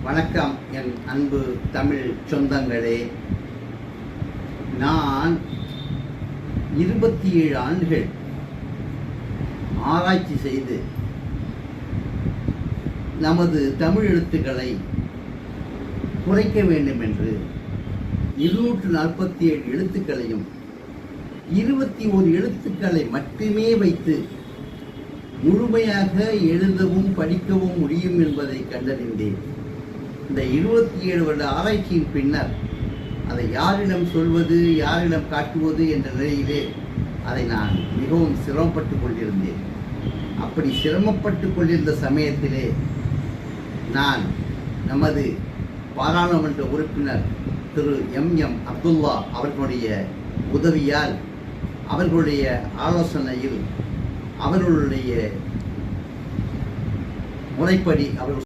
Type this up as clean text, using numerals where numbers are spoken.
வணக்கம் என் அன்பு தமிழ் சொந்தங்களே. நான் 27 ஆண்டுகள் ஆராய்ச்சி செய்து நமது தமிழ் எழுத்துக்களை குறைக்க வேண்டும் என்று 247 எழுத்துக்களையும் 21 எழுத்துக்களை மட்டுமே வைத்து முழுமையாக எழுதவும் படிக்கவும் முடியும் என்பதை கண்டறிந்தேன். இந்த 27 வருட ஆராய்ச்சியின் பின்னர் அதை யாரிடம் சொல்வது, யாரிடம் காட்டுவது என்ற நிலையிலே அதை நான் மிகவும் சிரமப்பட்டு கொண்டிருந்தேன். அப்படி சிரமப்பட்டு கொண்டிருந்த சமயத்திலே நான் நமது பாராளுமன்ற உறுப்பினர் திரு எம் அப்துல்லா அவர்களுடைய உதவியால், அவர்களுடைய ஆலோசனையில், அவர்களுடைய முறைப்படி அவர்கள்